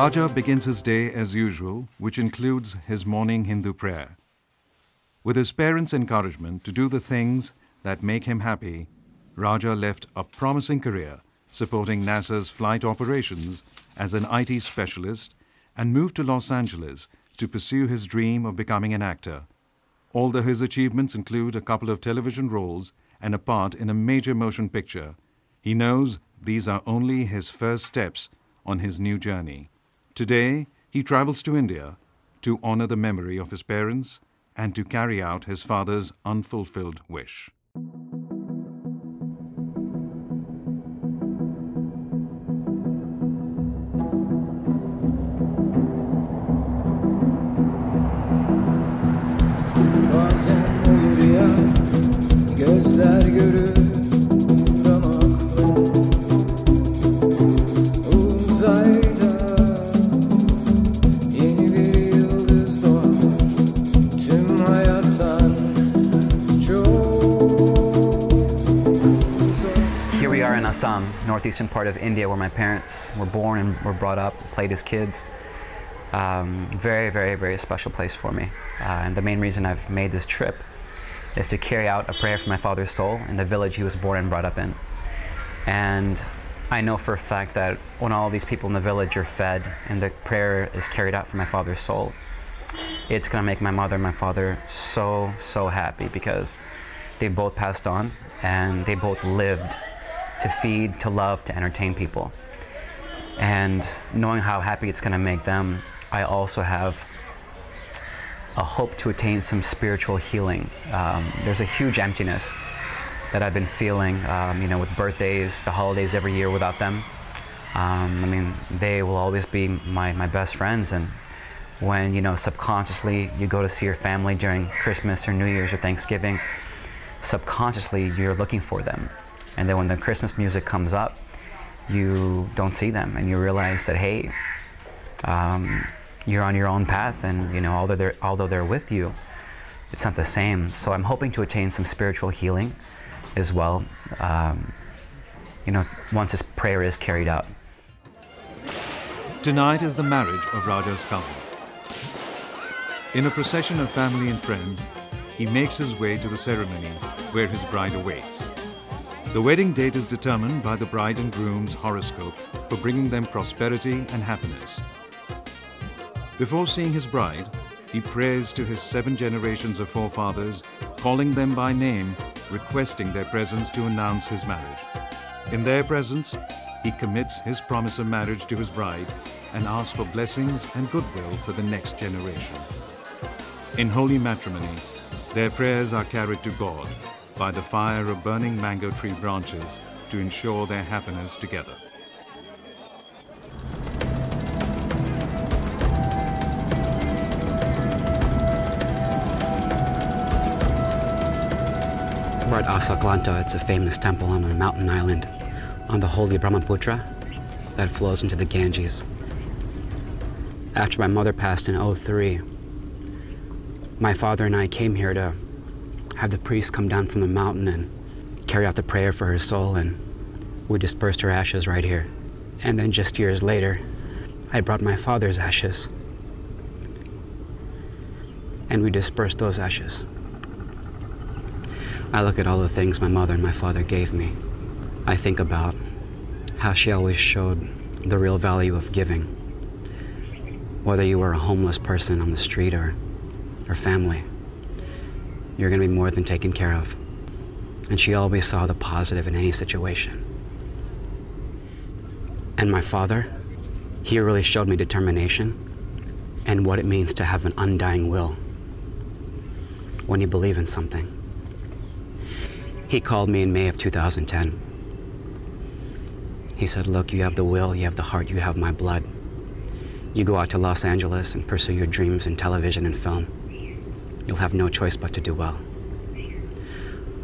Raja begins his day as usual, which includes his morning Hindu prayer. With his parents' encouragement to do the things that make him happy, Raja left a promising career supporting NASA's flight operations as an IT specialist and moved to Los Angeles to pursue his dream of becoming an actor. Although his achievements include a couple of television roles and a part in a major motion picture, he knows these are only his first steps on his new journey. Today, he travels to India to honor the memory of his parents and to carry out his father's unfulfilled wish. Here we are in Assam, northeastern part of India, where my parents were born and were brought up, played as kids. Very, very, very special place for me. And the main reason I've made this trip is to carry out a prayer for my father's soul in the village he was born and brought up in. And I know for a fact that when all these people in the village are fed and the prayer is carried out for my father's soul, it's going to make my mother and my father so, so happy, because they both passed on and they both lived to feed, to love, to entertain people. And knowing how happy it's going to make them, I also have a hope to attain some spiritual healing. There's a huge emptiness that I've been feeling, with birthdays, the holidays every year without them. They will always be my best friends, and when, subconsciously you go to see your family during Christmas or New Year's or Thanksgiving, subconsciously you're looking for them. And then when the Christmas music comes up, you don't see them, and you realize that, hey, you're on your own path, and although they're with you, it's not the same. So I'm hoping to attain some spiritual healing as well, once this prayer is carried out. Tonight is the marriage of Raja's cousin. In a procession of family and friends, he makes his way to the ceremony where his bride awaits. The wedding date is determined by the bride and groom's horoscope for bringing them prosperity and happiness. Before seeing his bride, he prays to his 7 generations of forefathers, calling them by name, requesting their presence to announce his marriage. In their presence, he commits his promise of marriage to his bride and asks for blessings and goodwill for the next generation. In holy matrimony, their prayers are carried to God by the fire of burning mango tree branches to ensure their happiness together. We're at Asaklanta. It's a famous temple on a mountain island on the holy Brahmaputra that flows into the Ganges. After my mother passed in '03, my father and I came here to have the priest come down from the mountain and carry out the prayer for her soul, and we dispersed her ashes right here. And then just years later, I brought my father's ashes, and we dispersed those ashes. I look at all the things my mother and my father gave me. I think about how she always showed the real value of giving. Whether you were a homeless person on the street or family, you're going to be more than taken care of. And she always saw the positive in any situation. And my father, he really showed me determination and what it means to have an undying will when you believe in something. He called me in May of 2010. He said, look, you have the will, you have the heart, you have my blood. You go out to Los Angeles and pursue your dreams in television and film. You'll have no choice but to do well.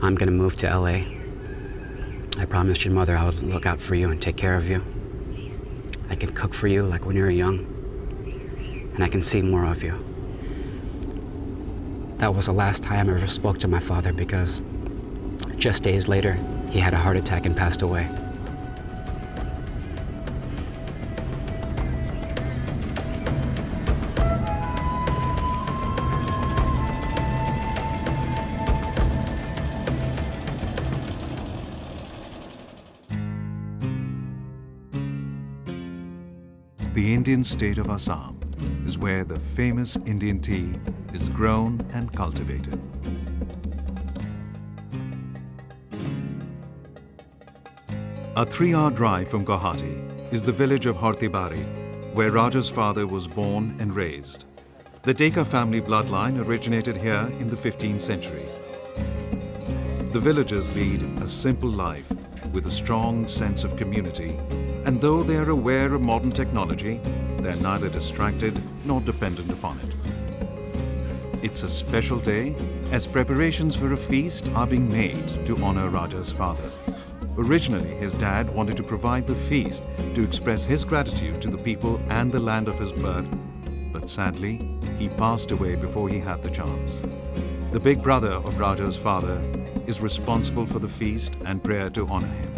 I'm gonna move to LA. I promised your mother I would look out for you and take care of you. I can cook for you like when you were young, and I can see more of you. That was the last time I ever spoke to my father, because just days later, he had a heart attack and passed away. The Indian state of Assam is where the famous Indian tea is grown and cultivated. A 3-hour drive from Guwahati is the village of Hortibari, where Raja's father was born and raised. The Deka family bloodline originated here in the 15th century. The villagers lead a simple life with a strong sense of community, and though they are aware of modern technology, they are neither distracted nor dependent upon it. It's a special day as preparations for a feast are being made to honor Raja's father. Originally, his dad wanted to provide the feast to express his gratitude to the people and the land of his birth, but sadly, he passed away before he had the chance. The big brother of Raja's father is responsible for the feast and prayer to honor him.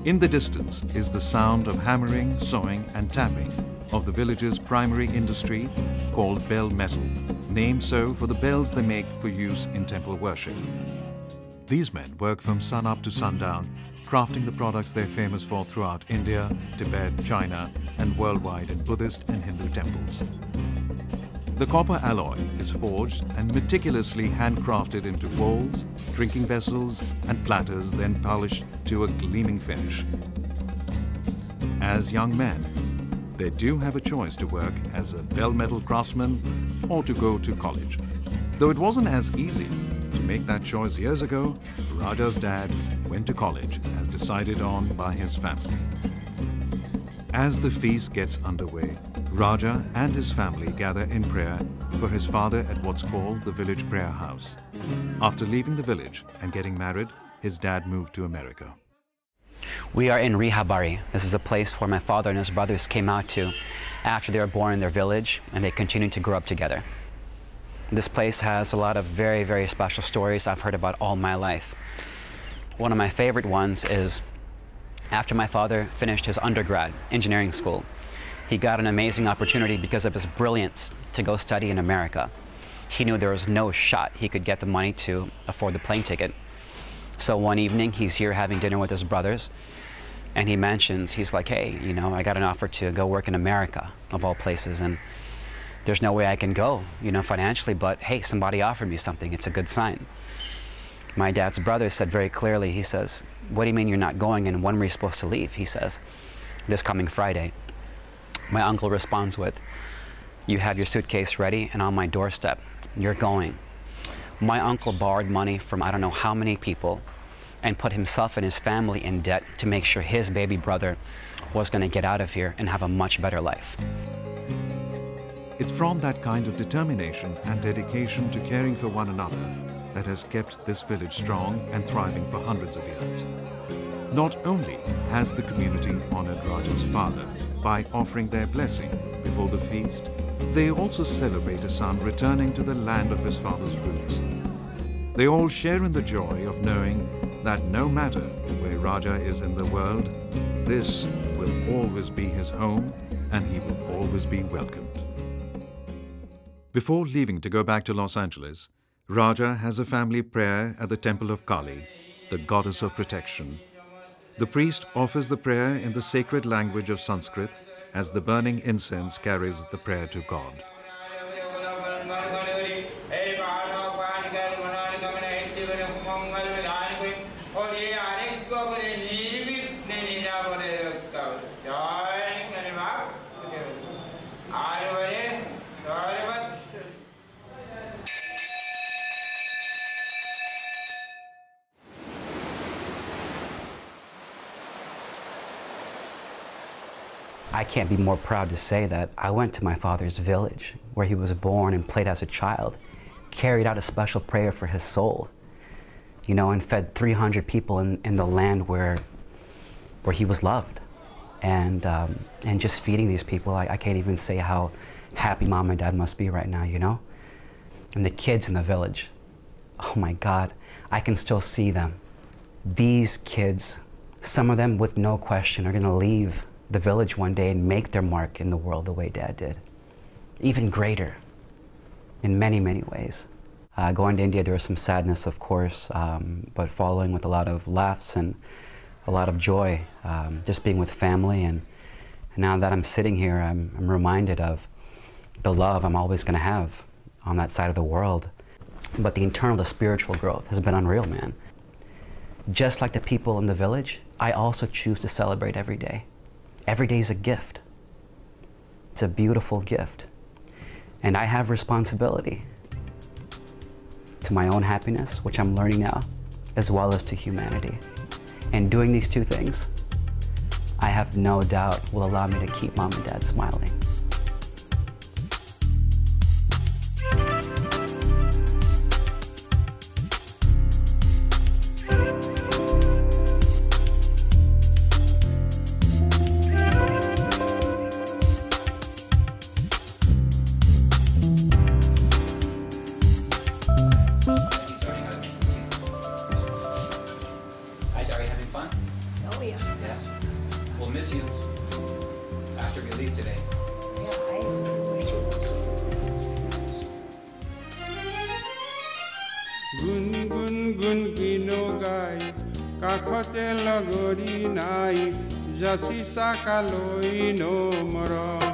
In the distance is the sound of hammering, sawing and tapping of the village's primary industry called bell metal, named so for the bells they make for use in temple worship. These men work from sun up to sundown, crafting the products they're famous for throughout India, Tibet, China, and worldwide in Buddhist and Hindu temples. The copper alloy is forged and meticulously handcrafted into bowls, drinking vessels, and platters, then polished to a gleaming finish. As young men, they do have a choice to work as a bell metal craftsman or to go to college. Though it wasn't as easy to make that choice years ago, Raja's dad went to college as decided on by his family. As the feast gets underway, Raja and his family gather in prayer for his father at what's called the village prayer house. After leaving the village and getting married, his dad moved to America. We are in Rehabari. This is a place where my father and his brothers came out to after they were born in their village, and they continued to grow up together. This place has a lot of very, very special stories I've heard about all my life. One of my favorite ones is after my father finished his undergrad engineering school, he got an amazing opportunity because of his brilliance to go study in America. He knew there was no shot he could get the money to afford the plane ticket. So one evening, he's here having dinner with his brothers, and he mentions, he's like, hey, you know, I got an offer to go work in America, of all places, and there's no way I can go, you know, financially, but hey, somebody offered me something. It's a good sign. My dad's brother said very clearly, he says, what do you mean you're not going, and when were you supposed to leave? He says, this coming Friday. My uncle responds with, you have your suitcase ready and on my doorstep. You're going. My uncle borrowed money from I don't know how many people and put himself and his family in debt to make sure his baby brother was going to get out of here and have a much better life. It's from that kind of determination and dedication to caring for one another that has kept this village strong and thriving for hundreds of years. Not only has the community honored Raja's father by offering their blessing before the feast, they also celebrate a son returning to the land of his father's roots. They all share in the joy of knowing that no matter where Raja is in the world, this will always be his home and he will always be welcomed. Before leaving to go back to Los Angeles, Raja has a family prayer at the temple of Kali, the goddess of protection. The priest offers the prayer in the sacred language of Sanskrit as the burning incense carries the prayer to God. I can't be more proud to say that I went to my father's village where he was born and played as a child, carried out a special prayer for his soul, you know, and fed 300 people in the land where he was loved. And just feeding these people, I can't even say how happy mom and dad must be right now, you know? And the kids in the village, oh my God, I can still see them. These kids, some of them with no question are gonna leave the village one day and make their mark in the world the way Dad did. Even greater, in many, many ways. Going to India, there was some sadness, of course, but following with a lot of laughs and a lot of joy, just being with family and Now that I'm sitting here, I'm reminded of the love I'm always going to have on that side of the world. But the internal to spiritual growth has been unreal, man. Just like the people in the village, I also choose to celebrate every day. Every day is a gift. It's a beautiful gift. And I have responsibility to my own happiness, which I'm learning now, as well as to humanity. And doing these two things, I have no doubt will allow me to keep mom and dad smiling. Miss you after we leave today. Gun gun gun kino gai, kakhote lagori nai, jasi sakaloi no mara.